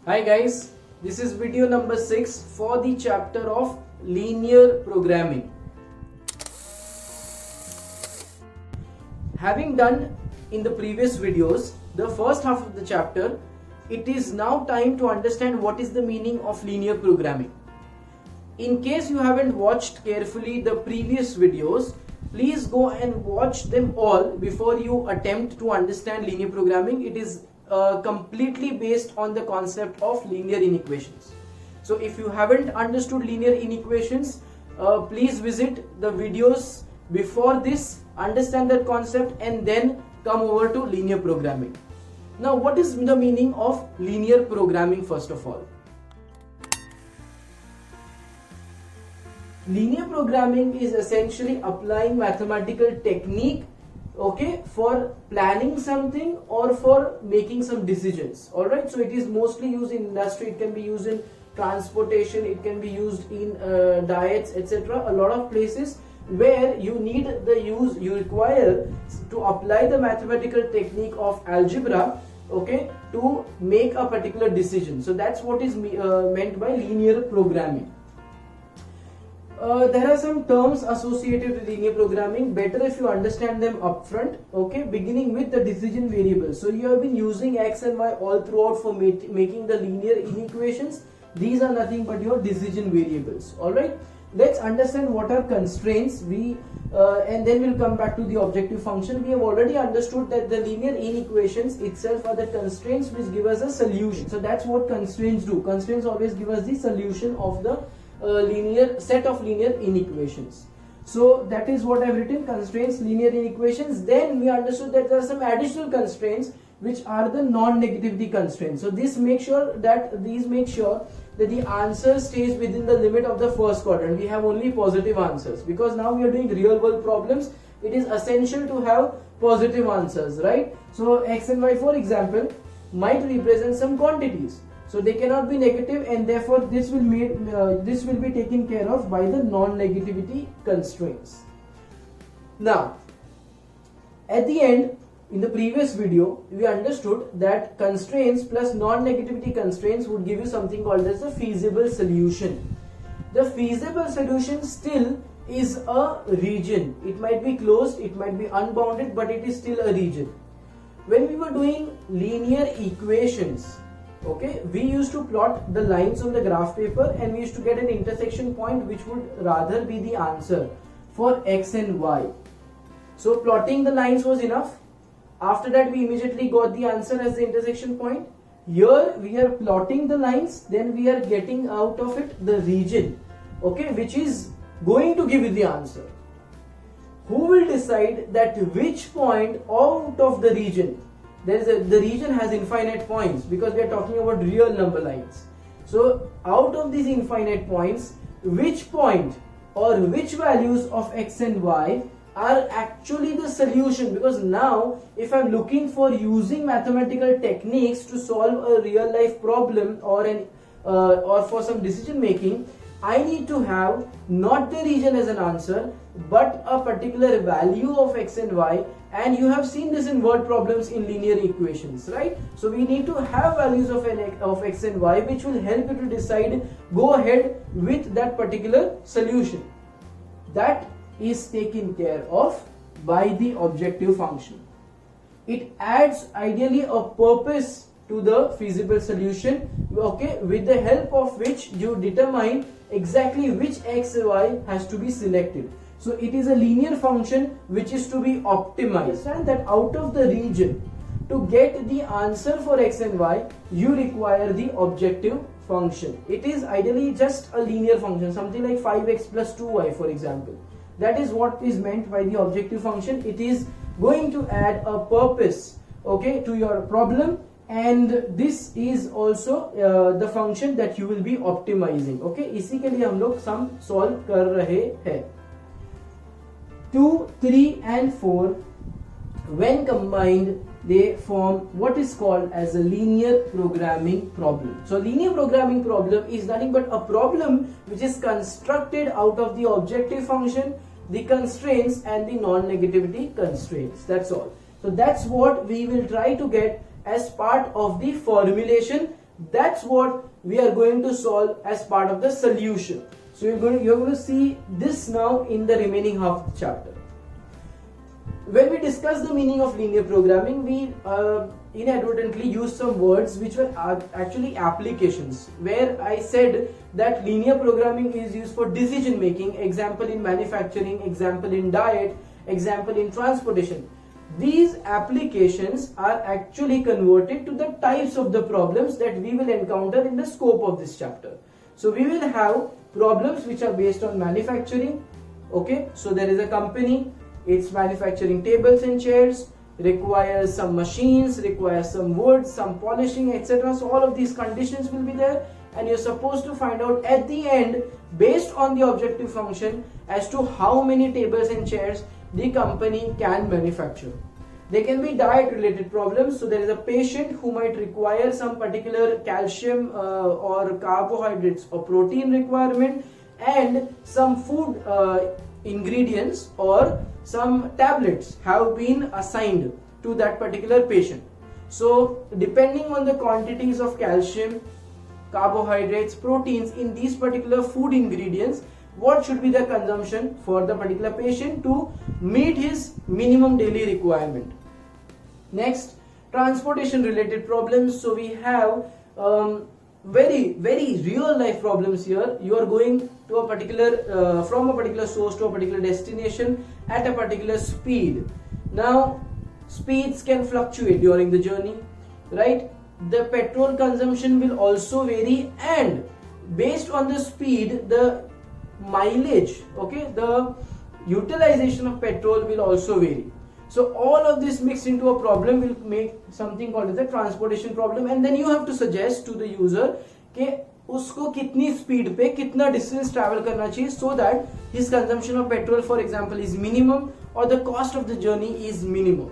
Hi guys, this is video number 6 for the chapter of linear programming. Having done in the previous videos the first half of the chapter, it is now time to understand what is the meaning of linear programming. In case you haven't watched carefully the previous videos, please go and watch them all before you attempt to understand linear programming. It is completely based on the concept of linear inequations. So if you haven't understood linear inequations, please visit the videos before this, understand that concept, and then come over to linear programming. Now, what is the meaning of linear programming first of all? Linear programming is essentially applying mathematical technique, okay, for planning something or for making some decisions. All right, so it is mostly used in industry. It can be used in transportation, it can be used in diets, etc. A lot of places where you require to apply the mathematical technique of algebra, okay, to make a particular decision. So that's what is meant by linear programming. There are some terms associated with linear programming. Better if you understand them upfront, okay, beginning with the decision variables. So you have been using x and y all throughout for making the linear inequations. These are nothing but your decision variables. All right, let's understand what are constraints. And then we'll come back to the objective function. We have already understood that the linear inequations itself are the constraints which give us a solution. So that's what constraints do. Constraints always give us the solution of the linear set of linear inequations. So that is what I've written, constraints, linear inequations. Then we understood that there are some additional constraints which are the non-negativity constraints. So these make sure that the answer stays within the limit of the first quadrant. We have only positive answers because now we are doing real world problems. It is essential to have positive answers, right? So x and y, for example, might represent some quantities. So they cannot be negative, and therefore this will be taken care of by the non-negativity constraints. Now, at the end, in the previous video, we understood that constraints plus non-negativity constraints would give you something called as a feasible solution. The feasible solution still is a region. It might be closed, it might be unbounded, but it is still a region. When we were doing linear equations, okay, we used to plot the lines on the graph paper and we used to get an intersection point which would rather be the answer for x and y. So plotting the lines was enough. After that we immediately got the answer as the intersection point. Here we are plotting the lines, then we are getting out of it the region, okay, which is going to give you the answer. Who will decide that which point out of the region? The region has infinite points because we are talking about real number lines. So out of these infinite points, which point or which values of x and y are actually the solution? Because now if I'm looking for using mathematical techniques to solve a real life problem or for some decision making, I need to have not the region as an answer but a particular value of x and y, and you have seen this in word problems in linear equations, right? So we need to have values of x and y which will help you to decide, go ahead with that particular solution. That is taken care of by the objective function. It adds ideally a purpose to the feasible solution, okay, with the help of which you determine exactly which x and y has to be selected. So it is a linear function which is to be optimized. Understand that out of the region, to get the answer for x and y, you require the objective function. It is ideally just a linear function, something like 5x plus 2y, for example. That is what is meant by the objective function. It is going to add a purpose, okay, to your problem, and this is also the function that you will be optimizing. Okay, इसी के लिए हम लोग sum solve कर रहे हैं. 2, 3 and 4 when combined they form what is called as a linear programming problem. So linear programming problem is nothing but a problem which is constructed out of the objective function, the constraints and the non-negativity constraints. That's all. So that's what we will try to get as part of the formulation That's what we are going to solve as part of the solution. So you're going to see this now in the remaining half of the chapter. When we discuss the meaning of linear programming, we inadvertently used some words which were actually applications, where I said that linear programming is used for decision making, example in manufacturing, example in diet, example in transportation. These applications are actually converted to the types of the problems that we will encounter in the scope of this chapter. So we will have problems which are based on manufacturing. Okay, so there is a company, it's manufacturing tables and chairs, requires some machines, requires some wood, some polishing, etc. So all of these conditions will be there, and you're supposed to find out at the end, based on the objective function, as to how many tables and chairs the company can manufacture. There can be diet related problems. So there is a patient who might require some particular calcium or carbohydrates or protein requirement, and some food ingredients or some tablets have been assigned to that particular patient. So depending on the quantities of calcium, carbohydrates, proteins in these particular food ingredients, what should be the consumption for the particular patient to meet his minimum daily requirement. Next, transportation related problems. So we have very real life problems here. You are going to a particular from a particular source to a particular destination at a particular speed. Now speeds can fluctuate during the journey, right? The petrol consumption will also vary, and based on the speed, the mileage, okay, the utilization of petrol will also vary. So all of this mixed into a problem will make something called as a transportation problem, and then you have to suggest to the user कि उसको कितनी speed पे कितना distance travel करना चाहिए, so that his consumption of petrol, for example, is minimum, or the cost of the journey is minimum.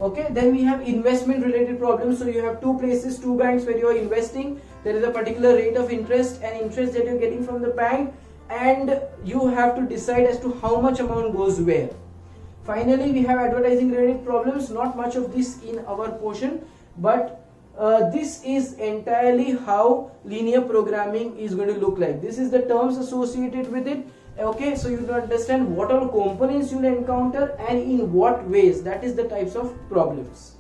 Okay, then we have investment related problems. So you have two places, two banks where you are investing. There is a particular rate of interest and interest that you're getting from the bank, and you have to decide as to how much amount goes where. Finally, we have advertising related problems. Not much of this in our portion, but this is entirely how linear programming is going to look like. This is the terms associated with it. Okay, so you need to understand what all components you will encounter and in what ways. That is the types of problems.